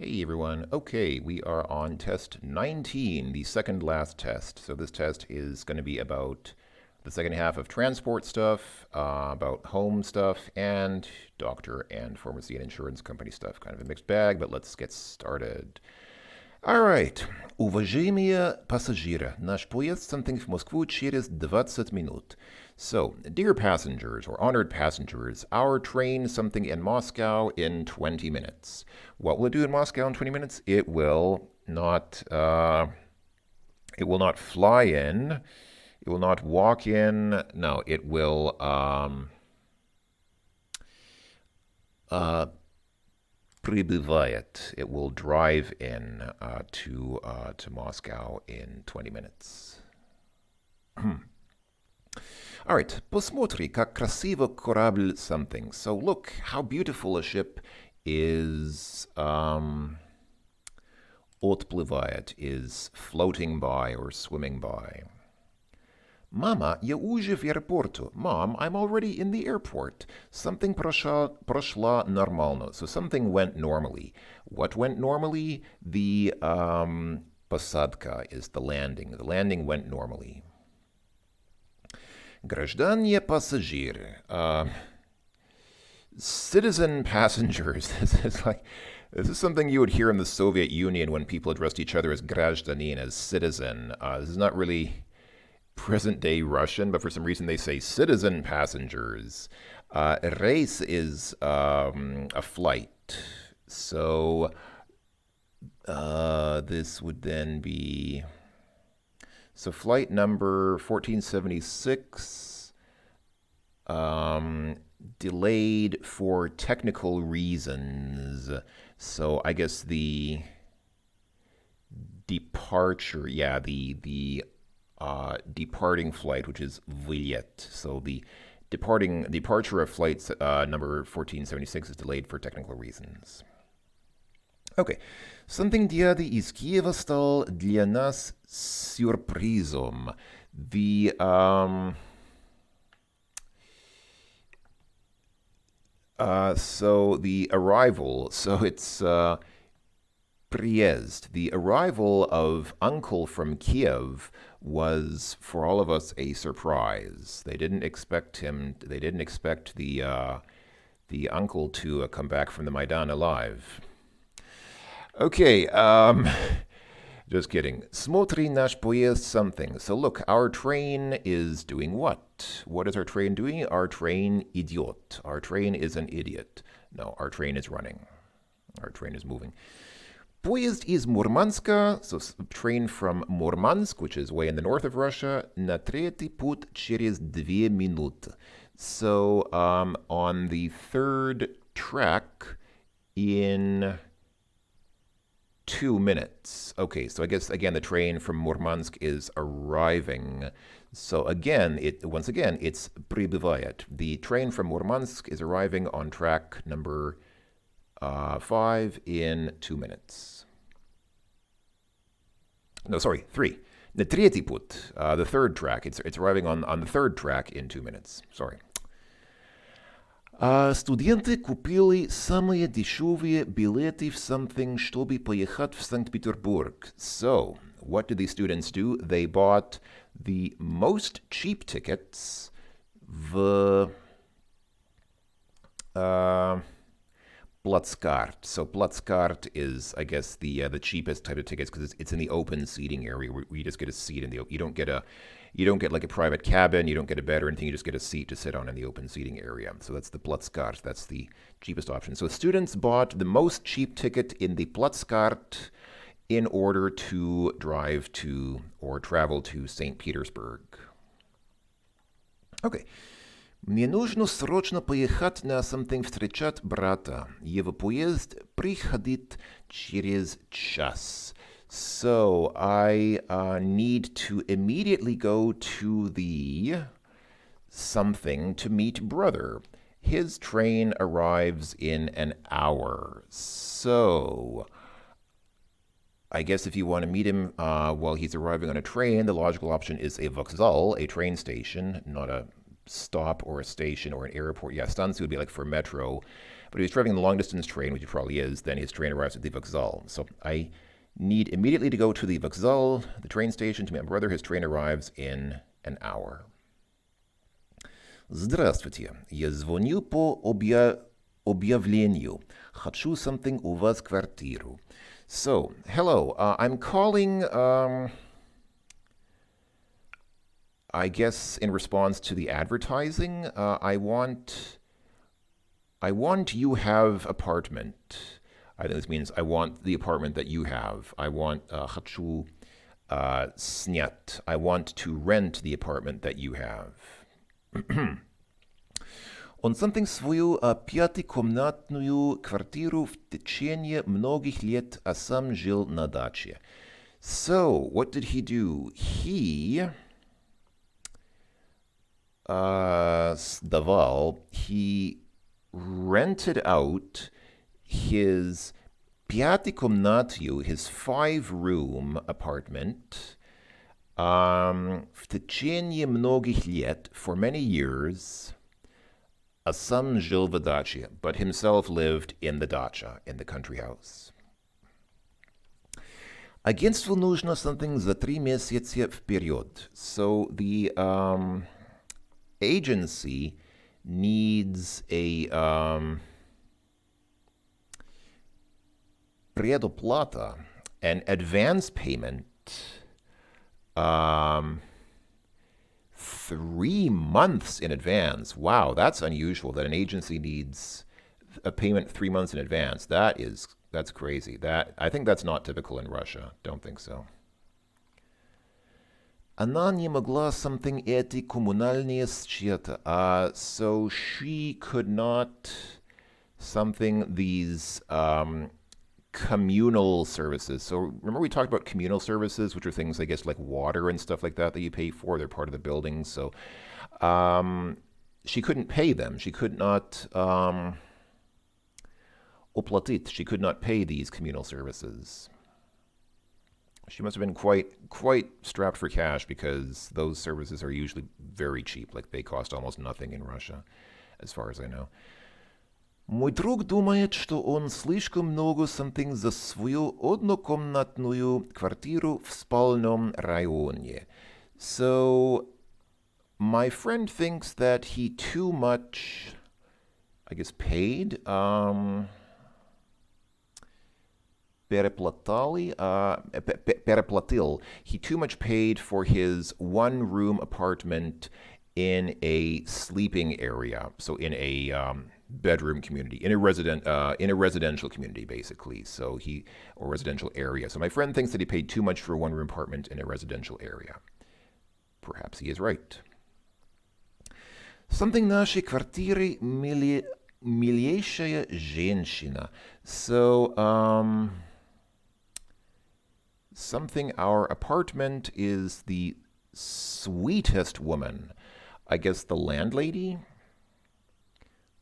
Hey everyone. Okay, we are on test 19, the second last test. So this test is going to be about the second half of transport stuff, about home stuff, and doctor and pharmacy and insurance company stuff. Kind of a mixed bag, but let's get started. All right. Уважаемые пассажиры, наш поезд something в Москву через 20 минут. So, dear passengers or honored passengers, our train something in Moscow in 20 minutes. What will it do in Moscow in 20 minutes? It will not fly in. It will not walk in. No, it will uh, прибывает. It will drive in to Moscow in 20 minutes. All right, посмотри, как красиво корабль something. So look how beautiful a ship is отплывает, is floating by or swimming by. Мама, я уже в аэропорту. Mom, I'm already in the airport. Something прошла нормально. So something went normally. What went normally? The посадка is the landing. The landing went normally. Граждане пассажиры. Citizen passengers. This is something you would hear in the Soviet Union when people addressed each other as гражданин, as citizen. This is not really present-day Russian, but for some reason they say citizen passengers. Reis is a flight. So this would then be... So flight number 1476, delayed for technical reasons. So I guess the departure, the departing flight, which is вылет. So the departure of flight number 1476 is delayed for technical reasons. Okay. Something дяdy из Киева стал для нас сюрпризом. So the arrival, so it's приезд. The arrival of Uncle from Kiev was for all of us a surprise. They didn't expect the uncle to come back from the Maidan alive. Okay, just kidding. Смотри наш поезд something. So look, our train is doing what? What is our train doing? Our train идет. Our train is an idiot. No, our train is running. Our train is moving. Поезд из Мурманска, so train from Murmansk, which is way in the north of Russia, на третий путь через 2 минуты. So on the third track in 2 minutes. Okay, so I guess again the train from Murmansk is arriving. So once again, it's прибывает. The train from Murmansk is arriving on track number 5 in 2 minutes. No, sorry, 3. The третий путь, the third track. It's arriving on the third track in 2 minutes. Sorry. Студенты купили самые дешевые билеты в something, чтобы поехать в Санкт-Петербург. So, what did the students do? They bought the most cheap tickets в Platzkart. So Platzkart is, I guess, the cheapest type of tickets because it's in the open seating area where you just get a seat in the. You don't get like a private cabin. You don't get a bed or anything. You just get a seat to sit on in the open seating area. So that's the Platzkart. That's the cheapest option. So students bought the most cheap ticket in the Platzkart in order to drive to or travel to St. Petersburg. Okay. Мне нужно срочно поехать на something встречать брата. Его поезд приходит через час. So I need to immediately go to the something to meet brother. His train arrives in an hour. So I guess if you want to meet him while he's arriving on a train, the logical option is a vokzal, a train station, not a stop or a station or an airport. Yeah, stanция would be like for metro. But if he's driving the long distance train, which he probably is, then his train arrives at the vokzal. So I need immediately to go to the vokzal, the train station, to meet my brother. His train arrives in an hour. Здравствуйте. Я звоню по объявлению. Хочу something у вас квартиру. So, hello. I'm calling, I guess, in response to the advertising. I want you have apartment. I think this means I want the apartment that you have. I want хочу снять. I want to rent the apartment that you have. Он something свою пятикомнатную квартиру в течение многих лет, а сам жил на даче. So, what did he do? He сдавал, he rented out his пятикомнатную, his 5-room apartment, в течение многих лет, for many years, a сам жил в даче, but himself lived in the dacha, in the country house. Агентству нужно something за 3 месяца вперед. So the agency needs a предоплата, an advance payment, 3 months in advance. Wow, that's unusual that an agency needs a payment 3 months in advance. That's crazy. I think that's not typical in Russia. Don't think so. Она не могла something эти коммунальные счета. So she could not something these communal services. So remember we talked about communal services, which are things, I guess, like water and stuff like that you pay for. They're part of the building. So she couldn't pay them. She could not оплатить. She could not pay these communal services. She must have been quite strapped for cash because those services are usually very cheap. Like they cost almost nothing in Russia, as far as I know. Мой друг думает, что он слишком много something за свою однокомнатную квартиру в спальном районе. So, my friend thinks that he too much, I guess, paid. Переплатил. He too much paid for his 1-room apartment in a sleeping area. So in a bedroom community, in a residential community, basically. So or residential area. So my friend thinks that he paid too much for a 1-room apartment in a residential area. Perhaps he is right. Something нашей квартиры милейшая женщина. So, something our apartment is the sweetest woman. I guess the landlady?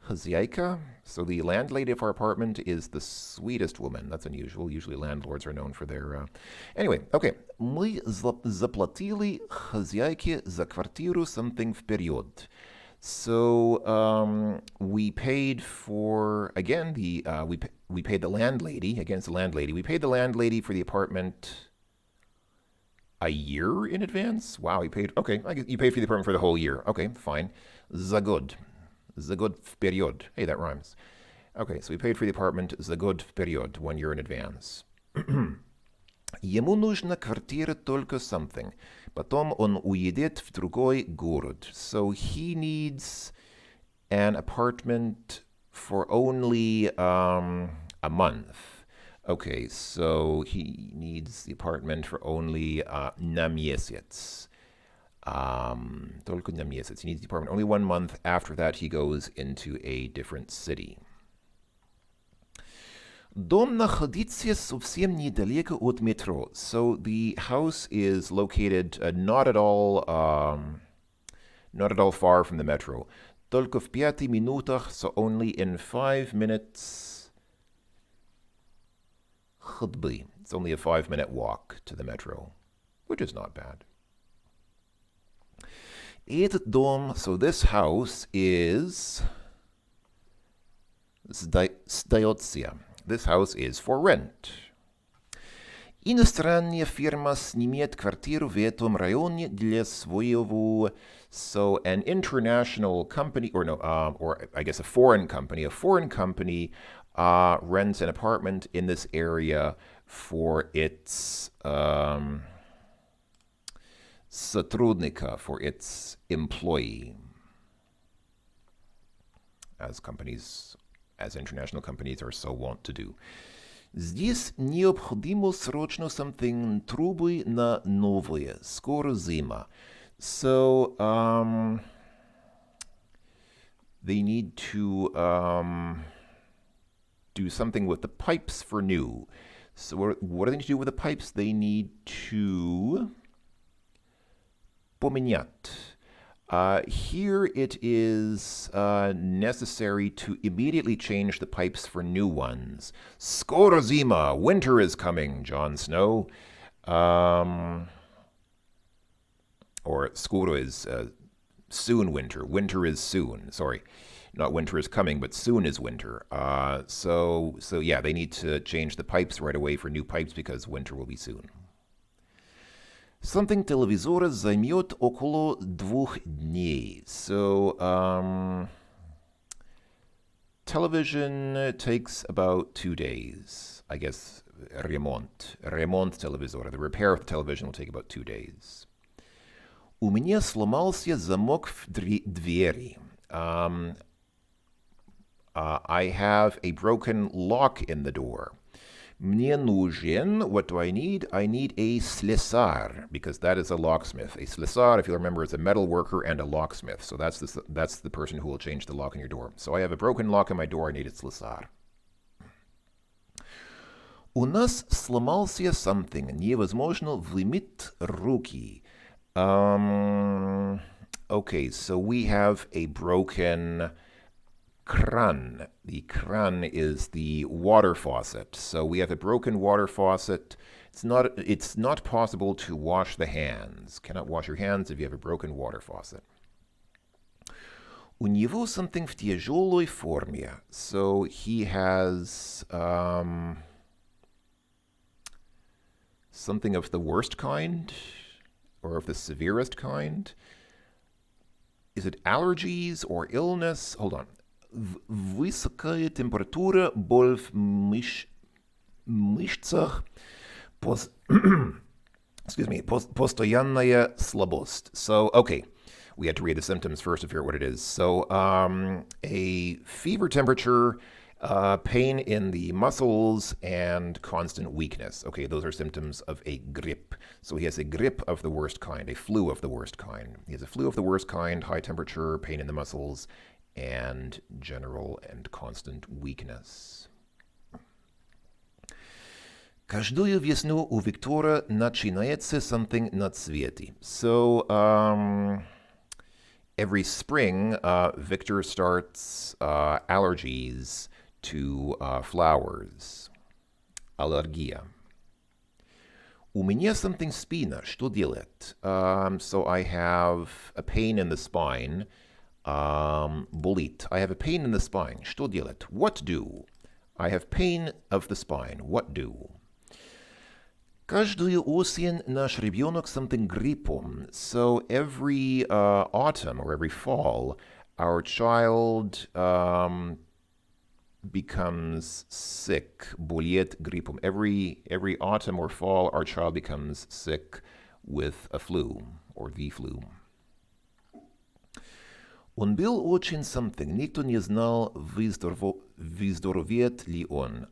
Хозяйка. So the landlady of our apartment is the sweetest woman. That's unusual. Usually landlords are known for their... Anyway, okay. Мы заплатили хозяйке за квартиру something вперед. So we paid for, again, we paid the landlady, against the landlady. We paid the landlady for the apartment a year in advance? Wow, you paid for the apartment for the whole year. Okay, fine. За год. За год вперед. Hey, that rhymes. Okay, so we paid for the apartment за год вперед, 1 year in advance. Ему нужна квартира только something. Потом он уедет в другой город. So he needs an apartment for only a month. Okay, so he needs the apartment for only на месяц. Только на месяц. He needs the apartment only 1 month. After that, he goes into a different city. Дом находится совсем недалеко от метро. So the house is located not at all far from the metro. Только в 5 минутах, so only in 5 minutes ходьбы. It's only a 5-minute walk to the metro, which is not bad. Этот дом, so this house is сдается. This house is for rent. Иностранная фирма снимет квартиру в этом районе для своего. So an international company, or I guess a foreign company rents an apartment in this area for its сотрудника, for its employee. As international companies are so wont to do. Здесь необходимо срочно something трубы на новые. Скоро зима. So, they need to do something with the pipes for new. So what do they need to do with the pipes? They need to поменять. Here it is necessary to immediately change the pipes for new ones. Skoro zima, winter is coming, Jon Snow. Or skoro is soon winter. Winter is soon. Sorry, not winter is coming, but soon is winter. So yeah, they need to change the pipes right away for new pipes because winter will be soon. Something телевизора займет около 2 дней. So, television takes about 2 days. I guess ремонт телевизора. The repair of the television will take about 2 days. У меня сломался замок в двери. I have a broken lock in the door. Мне нужен, what do I need? I need a слесарь, because that is a locksmith. A слесарь, if you remember, is a metal worker and a locksmith. So that's the person who will change the lock in your door. So I have a broken lock in my door, I need a слесарь. У нас сломался something. Невозможно вымыть руки. Okay, so we have a broken kran. The kran is the water faucet. So we have a broken water faucet. It's not possible to wash the hands. Cannot wash your hands if you have a broken water faucet. У него something в тяжелой форме. So he has something of the worst kind or of the severest kind. Is it allergies or illness? Hold on. Высокая температура, боль в мышцах, постоянная слабость. So, okay, we had to read the symptoms first to figure out what it is. So, a fever temperature, pain in the muscles, and constant weakness. Okay, those are symptoms of a grip. So he has a grip of the worst kind, a flu of the worst kind. He has a flu of the worst kind, high temperature, pain in the muscles, and general and constant weakness. Каждую весну у Виктора начинается something на цвете. So, every spring, Victor starts allergies to flowers. Аллергия. У меня something спина. Что делать? So I have a pain in the spine. Болит. I have a pain in the spine. Что делать? What do? I have pain of the spine. What do? Каждую осень наш ребенок something гриппом. So every autumn or every fall, our child becomes sick. Болеет гриппом. Every autumn or fall, our child becomes sick with a flu or the flu. Он был очень something. Никто не знал, выздоровеет ли он.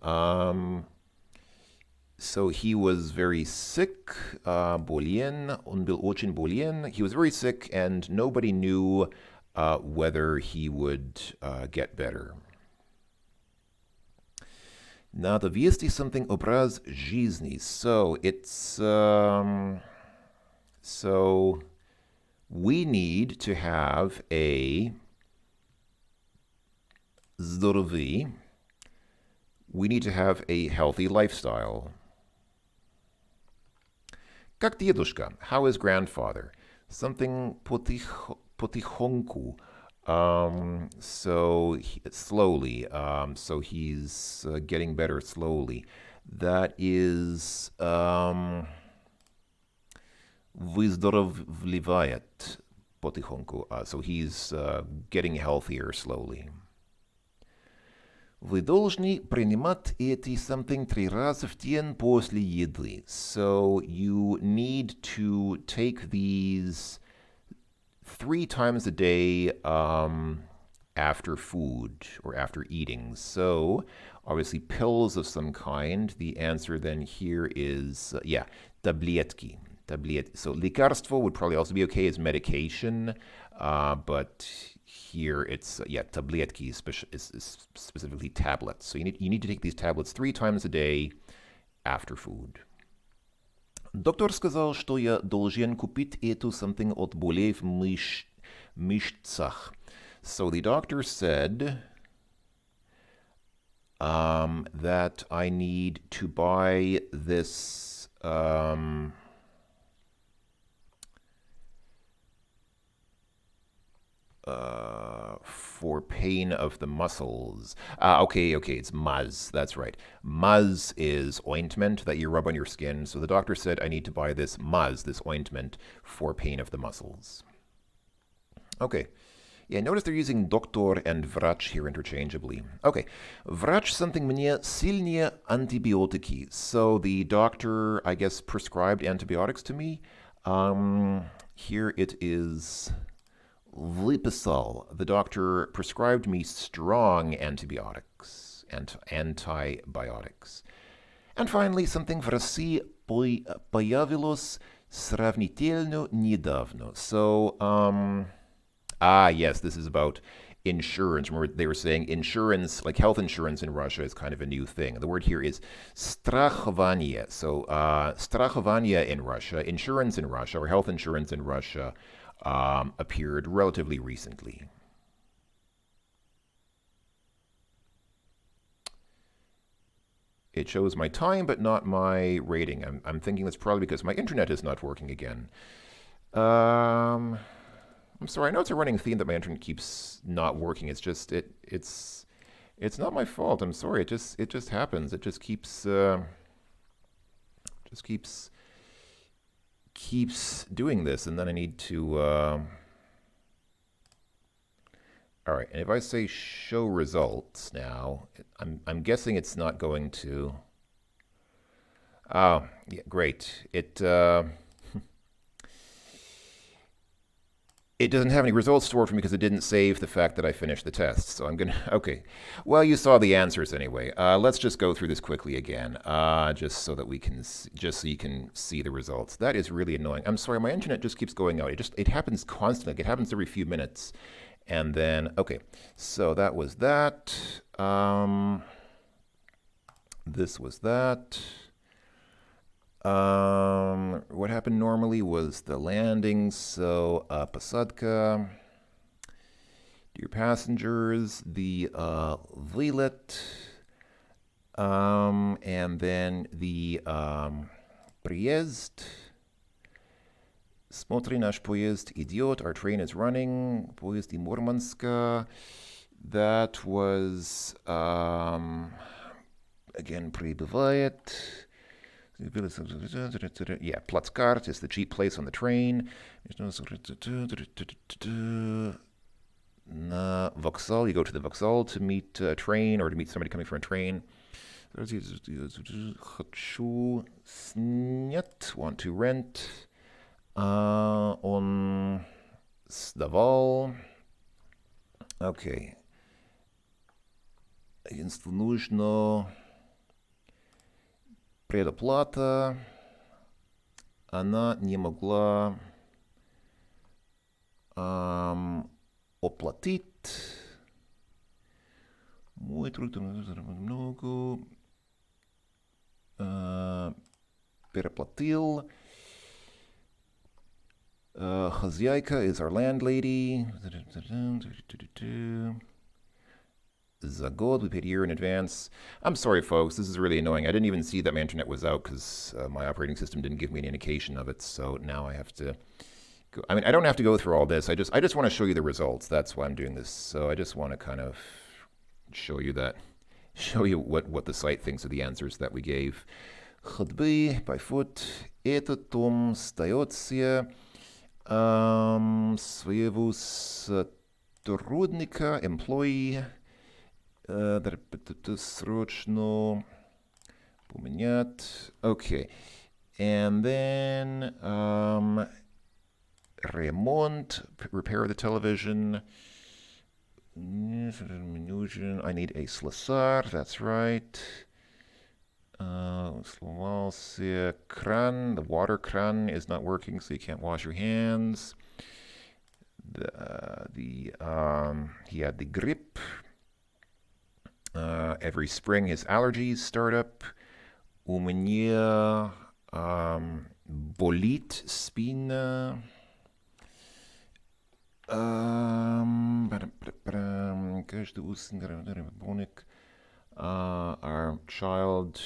So he was very sick, болен. Он был очень болен. He was very sick, and nobody knew whether he would get better. Надо вести something образ жизни. So it's so we need to have a здоровый. We need to have a healthy lifestyle. Как дедушка? How is grandfather? Something Потихоньку. Slowly. So he's getting better slowly. That is выздоравливает потихоньку. So he's getting healthier slowly. Вы должны принимать эти something 3 раза в день после еды. So you need to take these 3 times a day after food or after eating. So obviously pills of some kind. The answer then here is, таблетки. So лекарство would probably also be okay as medication, but here it's, таблетки is specifically tablets. So you need to take these tablets 3 times a day after food. Доктор сказал, что я должен купить эту something от болей в мышцах. So the doctor said that I need to buy this for pain of the muscles. Okay, it's maz. That's right. Maz is ointment that you rub on your skin. So the doctor said I need to buy this maz, this ointment, for pain of the muscles. Okay. Yeah, notice they're using doktor and врач here interchangeably. Okay. Врач something мне сильнее антибиотики. So the doctor, I guess, prescribed antibiotics to me. Here it is выписал. The doctor prescribed me strong antibiotics. Antibiotics. And finally, something в России появилось сравнительно недавно. So, yes, this is about insurance. Remember, they were saying insurance, like health insurance in Russia, is kind of a new thing. The word here is страхование. So, страхование in Russia, insurance in Russia, or health insurance in Russia, appeared relatively recently. It shows my time, but not my rating. I'm thinking that's probably because my internet is not working again. I'm sorry. I know it's a running theme that my internet keeps not working. It's just it's not my fault. I'm sorry. It just happens. It just keeps doing this, and then I need to. All right, and if I say show results now, I'm guessing it's not going to. Oh, yeah, great. It doesn't have any results stored for me because it didn't save the fact that I finished the test. So I'm going to, okay. Well, you saw the answers anyway. Let's just go through this quickly again, just so that just so you can see the results. That is really annoying. I'm sorry, my internet just keeps going out. It happens constantly. Like, it happens every few minutes. And then, okay, so that was that. This was that. What happened normally was the landing. So, посадка, dear passengers, the вылет, and then the приезд. Смотри, наш поезд идет. Our train is running. Поезд из Мурманска. That was, again, прибывает. Yeah, Плацкарт is the cheap place on the train. На вокзал, you go to the вокзал to meet a train or to meet somebody coming from a train. Хочу снять, want to rent. Он сдавал. Okay. Единственно нужно предоплата. Она не могла оплатить. Мой труд много. Переплатил. Хозяйка is our landlady. За год, we paid a year in advance. I'm sorry, folks. This is really annoying. I didn't even see that my internet was out because my operating system didn't give me any indication of it. So now I have to go. I mean, I don't have to go through all this. I just want to show you the results. That's why I'm doing this. So I just want to kind of show you what the site thinks of the answers that we gave. Ходьби, by foot. Этот том остается своего сотрудника, employee, срочно поменять. Okay. And then ремонт, repair the television. I need a слесарь, that's right. Сломался кран, the water кран is not working, so you can't wash your hands. He had the grip. Every spring his allergies start up. У меня болит спина. Our child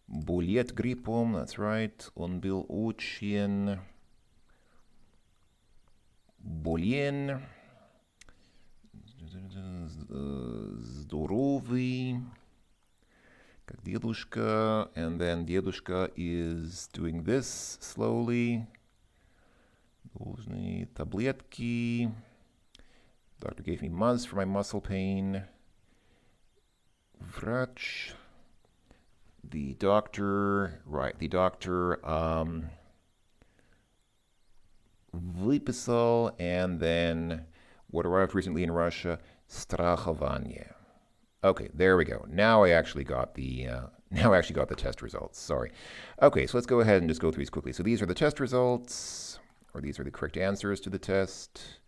болеет гриппом, that's right. Он был очень болен. Здоровый. Как дедушка. And then дедушка is doing this slowly. Должны таблетки. Doctor gave me muzz for my muscle pain. Врач. The doctor, right, the doctor выписал, and then what arrived recently in Russia, страхование. Okay, there we go. Now I actually got the test results. Sorry. Okay, so let's go ahead and just go through these quickly. So these are the test results, or these are the correct answers to the test.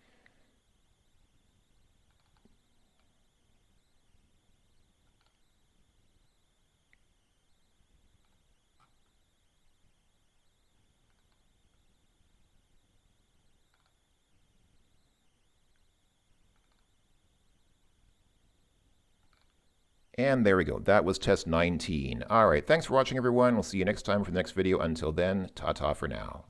And there we go. That was test 19. All right, thanks for watching, everyone. We'll see you next time for the next video. Until then, ta-ta for now.